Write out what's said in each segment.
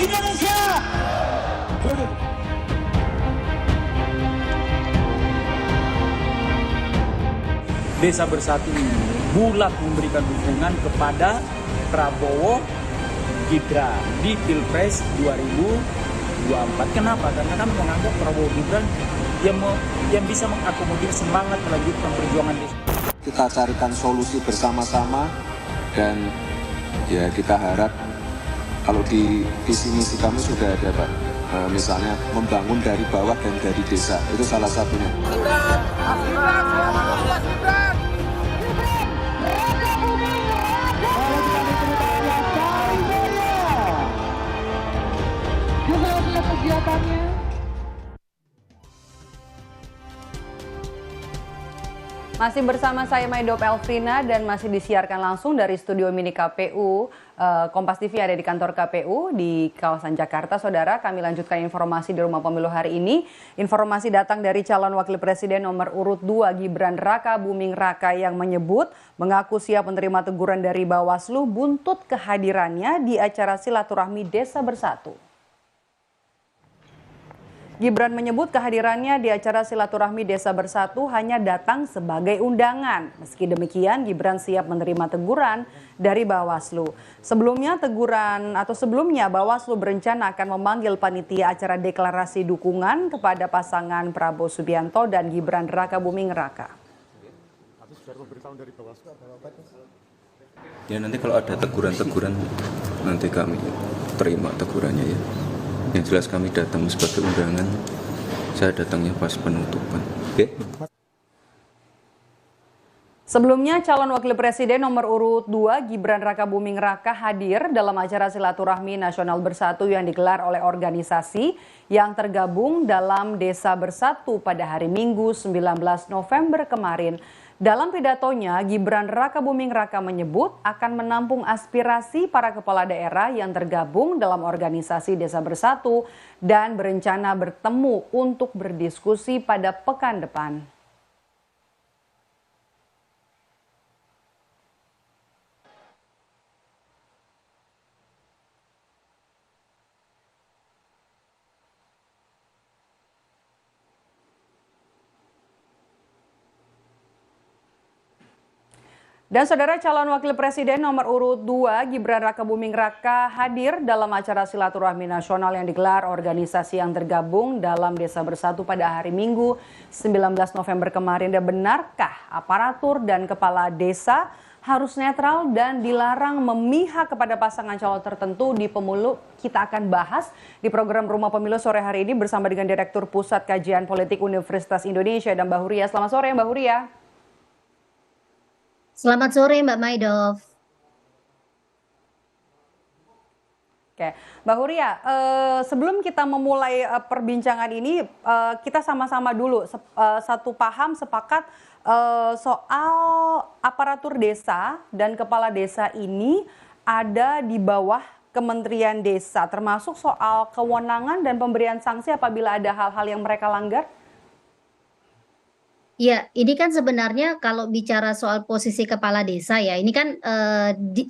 Indonesia. Desa Bersatu ini bulat memberikan dukungan kepada Prabowo Gibran di Pilpres 2024. Kenapa? Karena kami menganggap Prabowo Gibran yang bisa mengakomodir semangat melanjutkan perjuangan desa. Kita carikan solusi bersama-sama dan ya kita harap kalau di visi misi kami sudah ada Pak, misalnya membangun dari bawah dan dari desa, itu salah satunya. Masih bersama saya Maidop Elfrina dan masih disiarkan langsung dari studio mini KPU Kompas TV ada di kantor KPU di kawasan Jakarta. Saudara, kami lanjutkan informasi di Rumah Pemilu hari ini. Informasi datang dari calon wakil presiden nomor urut 2 Gibran Raka Buming Raka yang menyebut mengaku siap menerima teguran dari Bawaslu buntut kehadirannya di acara silaturahmi Desa Bersatu. Gibran menyebut kehadirannya di acara silaturahmi Desa Bersatu hanya datang sebagai undangan. Meski demikian, Gibran siap menerima teguran dari Bawaslu. Sebelumnya Bawaslu berencana akan memanggil panitia acara deklarasi dukungan kepada pasangan Prabowo Subianto dan Gibran Raka Buming Raka. Ya nanti kalau ada teguran-teguran nanti kami terima tegurannya ya. Yang jelas kami datang sebagai undangan, saya datangnya pas penutupan. Oke? Sebelumnya calon wakil presiden nomor urut 2 Gibran Raka Buming Raka hadir dalam acara silaturahmi nasional bersatu yang digelar oleh organisasi yang tergabung dalam Desa Bersatu pada hari Minggu 19 November kemarin. Dalam pidatonya, Gibran Raka Buming Raka menyebut akan menampung aspirasi para kepala daerah yang tergabung dalam organisasi Desa Bersatu dan berencana bertemu untuk berdiskusi pada pekan depan. Dan saudara, calon wakil presiden nomor urut 2 Gibran Raka Buming Raka hadir dalam acara silaturahmi nasional yang digelar organisasi yang tergabung dalam Desa Bersatu pada hari Minggu 19 November kemarin. Dan benarkah aparatur dan kepala desa harus netral dan dilarang memihak kepada pasangan calon tertentu di pemilu? Kita akan bahas di program Rumah Pemilu sore hari ini bersama dengan Direktur Pusat Kajian Politik Universitas Indonesia dan Mbak Huria. Selamat sore Mbak Huria. Selamat sore Mbak Maidov. Oke, Mbak Huria, sebelum kita memulai perbincangan ini, kita sama-sama dulu satu paham sepakat soal aparatur desa dan kepala desa ini ada di bawah Kementerian Desa, termasuk soal kewenangan dan pemberian sanksi apabila ada hal-hal yang mereka langgar. Ya, ini kan sebenarnya kalau bicara soal posisi kepala desa ya, ini kan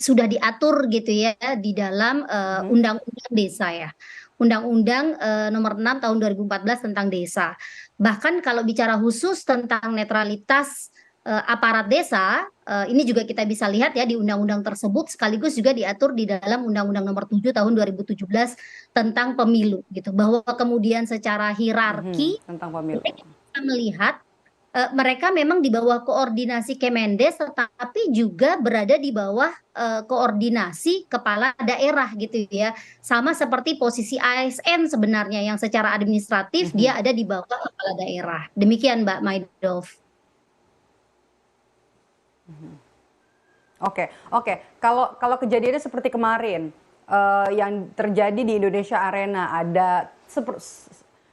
sudah diatur gitu ya di dalam Undang-Undang Desa ya. Undang-Undang nomor 6 tahun 2014 tentang desa. Bahkan kalau bicara khusus tentang netralitas aparat desa, ini juga kita bisa lihat ya di undang-undang tersebut sekaligus juga diatur di dalam Undang-Undang nomor 7 tahun 2017 tentang pemilu gitu. Bahwa kemudian secara hierarki tentang pemilu kita melihat mereka memang di bawah koordinasi Kemendes, tetapi juga berada di bawah koordinasi kepala daerah gitu ya. Sama seperti posisi ASN sebenarnya yang secara administratif dia ada di bawah kepala daerah. Demikian Mbak Maidov. Oke. Kalau kejadiannya seperti kemarin yang terjadi di Indonesia Arena, ada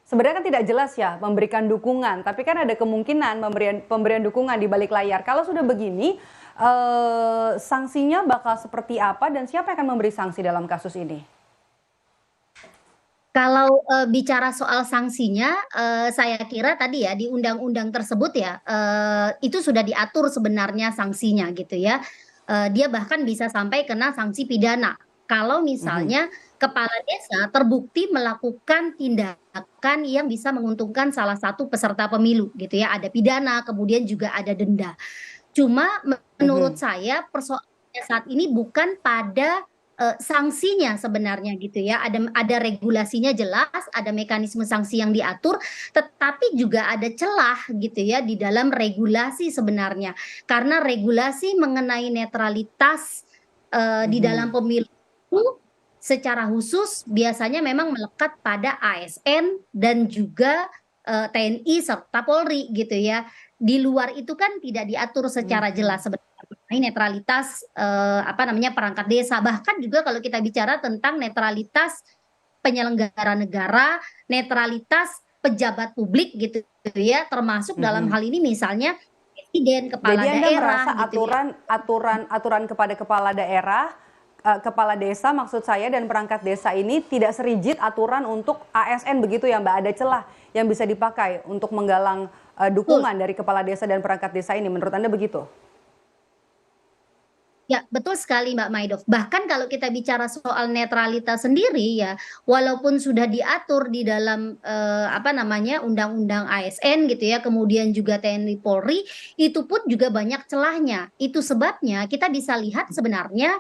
sebenarnya kan tidak jelas ya memberikan dukungan, tapi kan ada kemungkinan pemberian dukungan di balik layar. Kalau sudah begini, sanksinya bakal seperti apa dan siapa yang akan memberi sanksi dalam kasus ini? Kalau bicara soal sanksinya, saya kira tadi ya di undang-undang tersebut ya itu sudah diatur sebenarnya sanksinya gitu ya. Dia bahkan bisa sampai kena sanksi pidana. Kalau misalnya kepala desa terbukti melakukan tindakan yang bisa menguntungkan salah satu peserta pemilu gitu ya, ada pidana, kemudian juga ada denda. Cuma menurut Mhm. saya persoalannya saat ini bukan pada sanksinya sebenarnya gitu ya. Ada regulasinya jelas, ada mekanisme sanksi yang diatur, tetapi juga ada celah gitu ya di dalam regulasi sebenarnya. Karena regulasi mengenai netralitas di dalam Mhm. pemilu itu secara khusus biasanya memang melekat pada ASN dan juga TNI serta Polri gitu ya. Di luar itu kan tidak diatur secara jelas Mhm. sebenarnya mengenai netralitas apa namanya perangkat desa. Bahkan juga kalau kita bicara tentang netralitas penyelenggara negara, netralitas pejabat publik gitu ya, termasuk dalam Mhm. hal ini misalnya presiden, Jadi kepala Anda daerah merasa gitu ya. aturan kepada kepala daerah, kepala desa maksud saya dan perangkat desa ini tidak serigid aturan untuk ASN begitu ya Mbak, ada celah yang bisa dipakai untuk menggalang, Betul. dukungan dari kepala desa dan perangkat desa ini, menurut Anda begitu? Ya, betul sekali Mbak Maidov. Bahkan kalau kita bicara soal netralitas sendiri ya, walaupun sudah diatur di dalam apa namanya undang-undang ASN gitu ya, kemudian juga TNI Polri, itu pun juga banyak celahnya. Itu sebabnya kita bisa lihat sebenarnya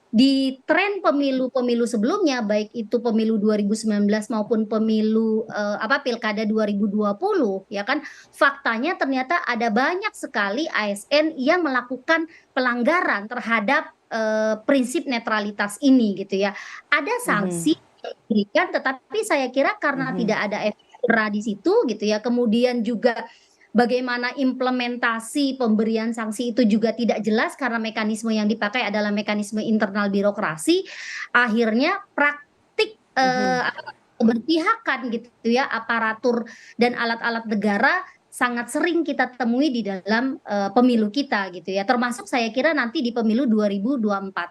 di tren pemilu-pemilu sebelumnya, baik itu pemilu 2019 maupun pemilu apa pilkada 2020, ya kan, faktanya ternyata ada banyak sekali ASN yang melakukan pelanggaran terhadap prinsip netralitas ini gitu ya. Ada Mhm. sanksi yang diberikan, tetapi saya kira karena Mhm. tidak ada efek jera di situ gitu ya, kemudian juga bagaimana implementasi pemberian sanksi itu juga tidak jelas karena mekanisme yang dipakai adalah mekanisme internal birokrasi, akhirnya praktik Mhm. keberpihakan gitu ya, aparatur dan alat-alat negara sangat sering kita temui di dalam pemilu kita gitu ya, termasuk saya kira nanti di pemilu 2024.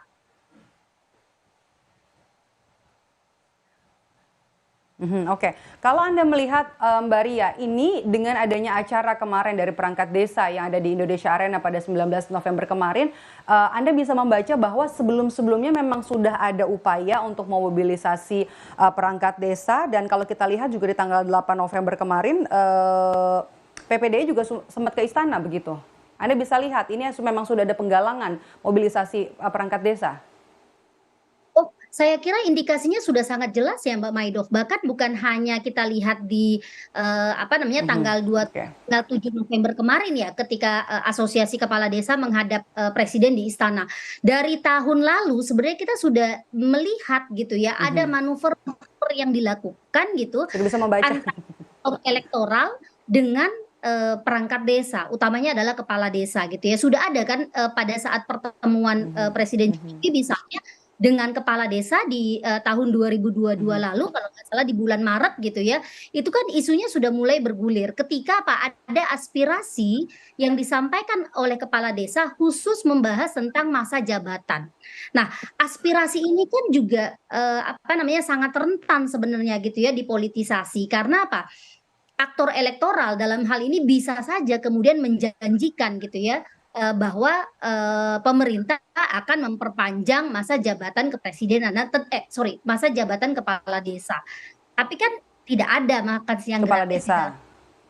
Mhm, oke. Kalau Anda melihat, Mbak Ria, ini dengan adanya acara kemarin dari perangkat desa yang ada di Indonesia Arena pada 19 November kemarin, Anda bisa membaca bahwa sebelum-sebelumnya memang sudah ada upaya untuk memobilisasi, perangkat desa dan kalau kita lihat juga di tanggal 8 November kemarin, PPDI juga sempat ke istana begitu. Anda bisa lihat ini memang sudah ada penggalangan mobilisasi, perangkat desa? Oh, saya kira indikasinya sudah sangat jelas ya Mbak Maidov. Bahkan bukan hanya kita lihat di apa namanya Mhm, oke. tanggal 7 November kemarin ya ketika Asosiasi Kepala Desa menghadap presiden di istana. Dari tahun lalu sebenarnya kita sudah melihat gitu ya ada Mhm, manuver-manuver yang dilakukan gitu sudah bisa membaca. antara aktor elektoral dengan perangkat desa, utamanya adalah kepala desa gitu ya. Sudah ada kan pada saat pertemuan Mhm, Presiden mhm, Jokowi misalnya dengan kepala desa di tahun 2022 mhm. lalu kalau nggak salah di bulan Maret gitu ya, itu kan isunya sudah mulai bergulir ketika apa, ada aspirasi yang disampaikan oleh kepala desa khusus membahas tentang masa jabatan. Nah, aspirasi ini kan juga apa namanya sangat rentan sebenarnya gitu ya dipolitisasi karena apa? Aktor elektoral dalam hal ini bisa saja kemudian menjanjikan gitu ya, bahwa pemerintah akan memperpanjang masa jabatan kepresidenan, nah sorry, masa jabatan kepala desa. Tapi kan tidak ada makan siang Kepala gratis di dalam desa.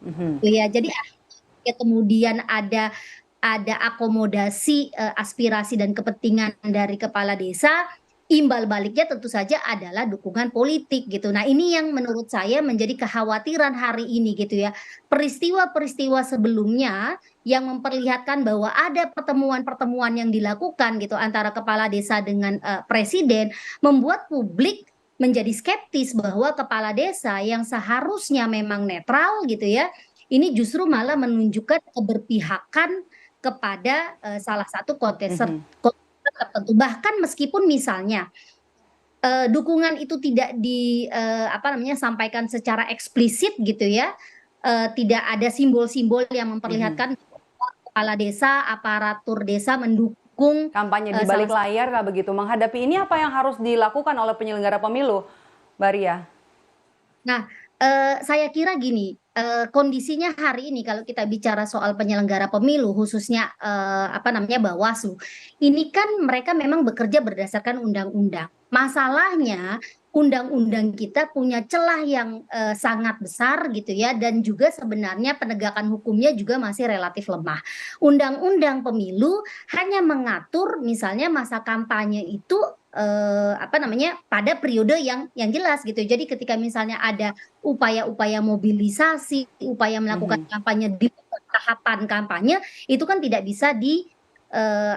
Mhm, itu ya. Jadi akhirnya kemudian ada akomodasi aspirasi dan kepentingan dari kepala desa, imbal baliknya tentu saja adalah dukungan politik gitu. Nah, ini yang menurut saya menjadi kekhawatiran hari ini gitu ya. Peristiwa-peristiwa sebelumnya yang memperlihatkan bahwa ada pertemuan-pertemuan yang dilakukan gitu antara kepala desa dengan presiden membuat publik menjadi skeptis bahwa kepala desa yang seharusnya memang netral gitu ya, ini justru malah menunjukkan keberpihakan kepada salah satu mhm, kontestan tertentu. Bahkan meskipun misalnya dukungan itu tidak apa namanya sampaikan secara eksplisit gitu ya, tidak ada simbol-simbol yang mhm. memperlihatkan bahwa kepala desa, aparatur desa mendukung Kampanye di salah balik layar lah begitu. Menghadapi ini apa yang harus dilakukan oleh penyelenggara pemilu, Mbak Ria? Nah, saya kira gini, kondisinya hari ini kalau kita bicara soal penyelenggara pemilu khususnya apa namanya Bawaslu, ini kan mereka memang bekerja berdasarkan undang-undang. Masalahnya undang-undang kita punya celah yang sangat besar gitu ya, dan juga sebenarnya penegakan hukumnya juga masih relatif lemah. Undang-undang pemilu hanya mengatur misalnya masa kampanye itu apa namanya pada periode yang jelas gitu. Jadi ketika misalnya ada upaya-upaya mobilisasi, upaya melakukan kampanye di tahapan kampanye, itu kan tidak bisa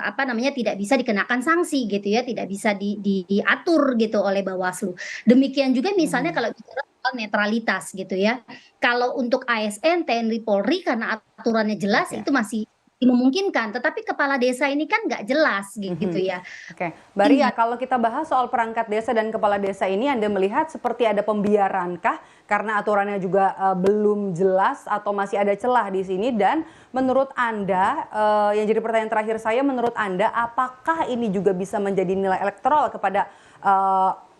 apa namanya, tidak bisa dikenakan sanksi gitu ya, tidak bisa diatur gitu oleh Bawaslu. Demikian juga misalnya kalau bicara soal netralitas gitu ya. Kalau untuk ASN, TNI, Polri karena aturannya jelas itu masih dimungkinkan, tetapi kepala desa ini kan nggak jelas gitu ya. Oke, Mbak Ria, kalau kita bahas soal perangkat desa dan kepala desa ini, Anda melihat seperti ada pembiarankah karena aturannya juga belum jelas atau masih ada celah di sini? Dan menurut Anda, yang jadi pertanyaan terakhir saya, menurut Anda apakah ini juga bisa menjadi nilai elektoral kepada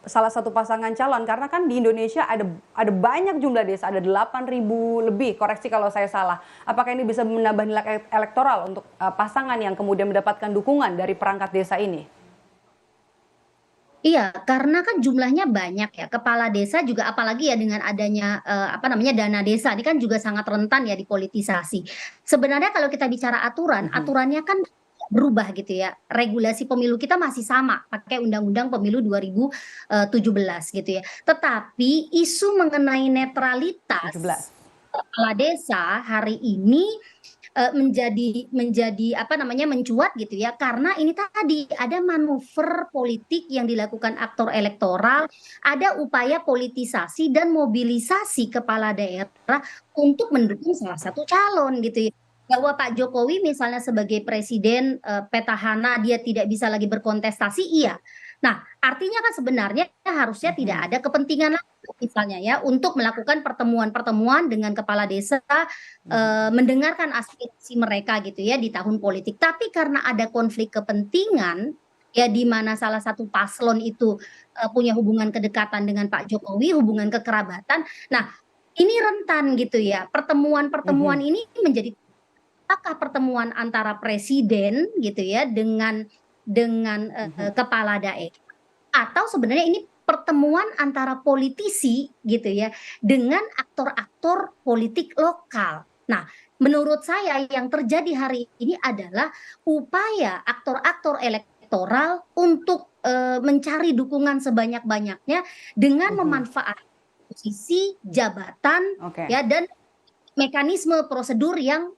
salah satu pasangan calon? Karena kan di Indonesia ada banyak jumlah desa, ada 8.000 lebih, koreksi kalau saya salah. Apakah ini bisa menambah nilai elektoral untuk pasangan yang kemudian mendapatkan dukungan dari perangkat desa ini? Iya, karena kan jumlahnya banyak ya. Kepala desa juga apalagi ya dengan adanya apa namanya dana desa ini kan juga sangat rentan ya dipolitisasi. Sebenarnya kalau kita bicara aturan, aturannya kan berubah gitu ya. Regulasi pemilu kita masih sama pakai Undang-Undang Pemilu 2017 gitu ya. Tetapi isu mengenai netralitas 17. kepala desa hari ini menjadi apa namanya mencuat gitu ya, karena ini tadi ada manuver politik yang dilakukan aktor elektoral, ada upaya politisasi dan mobilisasi kepala daerah untuk mendukung salah satu calon gitu ya. Bahwa Pak Jokowi misalnya sebagai presiden petahana dia tidak bisa lagi berkontestasi, iya. Nah, artinya kan sebenarnya harusnya tidak ada kepentingan lagi misalnya ya untuk melakukan pertemuan-pertemuan dengan kepala desa, mendengarkan aspirasi mereka gitu ya di tahun politik. Tapi karena ada konflik kepentingan ya di mana salah satu paslon itu punya hubungan kedekatan dengan Pak Jokowi, hubungan kekerabatan. Nah, ini rentan gitu ya. Pertemuan-pertemuan ini menjadi apakah pertemuan antara presiden gitu ya dengan kepala daerah, atau sebenarnya ini pertemuan antara politisi gitu ya dengan aktor-aktor politik lokal. Nah, menurut saya yang terjadi hari ini adalah upaya aktor-aktor elektoral untuk mencari dukungan sebanyak-banyaknya dengan memanfaatkan posisi jabatan ya dan mekanisme prosedur yang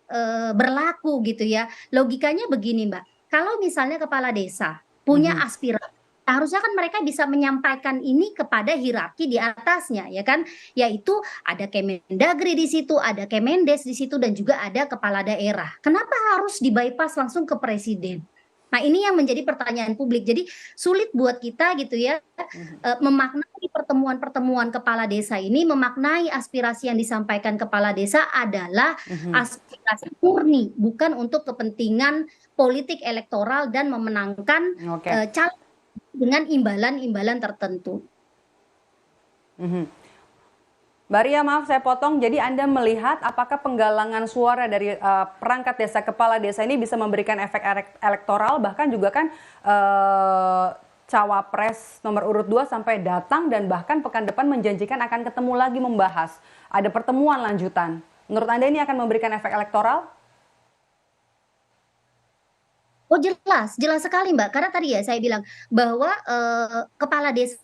berlaku gitu ya. Logikanya begini, Mbak. Kalau misalnya kepala desa punya aspirasi, harusnya kan mereka bisa menyampaikan ini kepada hierarki di atasnya, ya kan? Yaitu ada Kemendagri di situ, ada Kemendes di situ, dan juga ada kepala daerah. Kenapa harus di-bypass langsung ke presiden? Nah, ini yang menjadi pertanyaan publik. Jadi sulit buat kita gitu ya memaknai pertemuan-pertemuan kepala desa ini, memaknai aspirasi yang disampaikan kepala desa adalah aspirasi murni, bukan untuk kepentingan politik elektoral dan memenangkan calon dengan imbalan-imbalan tertentu. Mbak Ria, maaf saya potong. Jadi Anda melihat apakah penggalangan suara dari perangkat desa, kepala desa ini bisa memberikan efek elektoral, bahkan juga kan cawapres nomor urut 2 sampai datang dan bahkan pekan depan menjanjikan akan ketemu lagi membahas. Ada pertemuan lanjutan. Menurut Anda ini akan memberikan efek elektoral? Oh jelas, jelas sekali Mbak. Karena tadi ya saya bilang bahwa kepala desa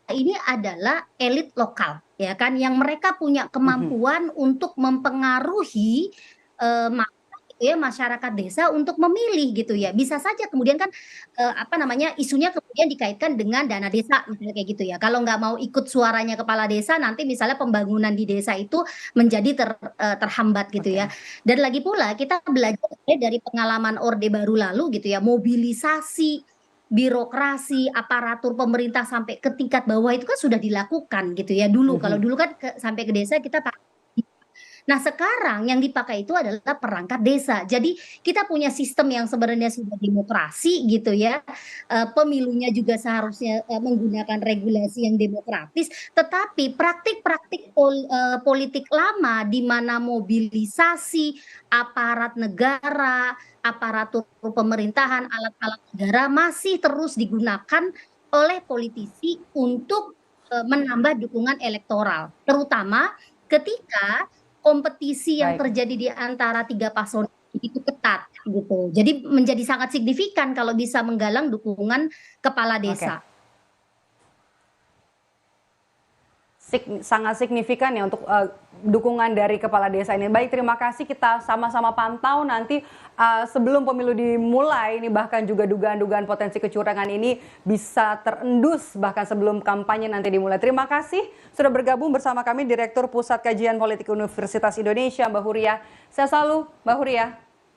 ini adalah elit lokal, ya kan, yang mereka punya kemampuan untuk mempengaruhi masyarakat desa untuk memilih gitu ya. Bisa saja kemudian kan apa namanya isunya kemudian dikaitkan dengan dana desa misalnya kayak gitu ya. Kalau nggak mau ikut suaranya kepala desa, nanti misalnya pembangunan di desa itu menjadi terhambat gitu ya. Dan lagi pula kita belajar dari pengalaman Orde Baru lalu gitu ya, mobilisasi birokrasi, aparatur pemerintah sampai ke tingkat bawah itu kan sudah dilakukan gitu ya dulu. Kalau dulu kan sampai ke desa kita pakai. Nah, sekarang yang dipakai itu adalah perangkat desa. Jadi kita punya sistem yang sebenarnya sudah demokrasi gitu ya. Pemilunya juga seharusnya menggunakan regulasi yang demokratis, tetapi praktik-praktik politik lama di mana mobilisasi aparat negara, aparatur pemerintahan, alat-alat negara masih terus digunakan oleh politisi untuk menambah dukungan elektoral, terutama ketika kompetisi yang Baik. terjadi di antara 3 paslon itu ketat gitu. Jadi menjadi sangat signifikan kalau bisa menggalang dukungan kepala Oke. desa. Sangat signifikan ya untuk dukungan dari kepala desa ini. Baik, terima kasih, kita sama-sama pantau nanti sebelum pemilu dimulai ini, bahkan juga dugaan-dugaan potensi kecurangan ini bisa terendus bahkan sebelum kampanye nanti dimulai. Terima kasih sudah bergabung bersama kami Direktur Pusat Kajian Politik Universitas Indonesia, Mbak Huria. Saya selalu Mbak Huria.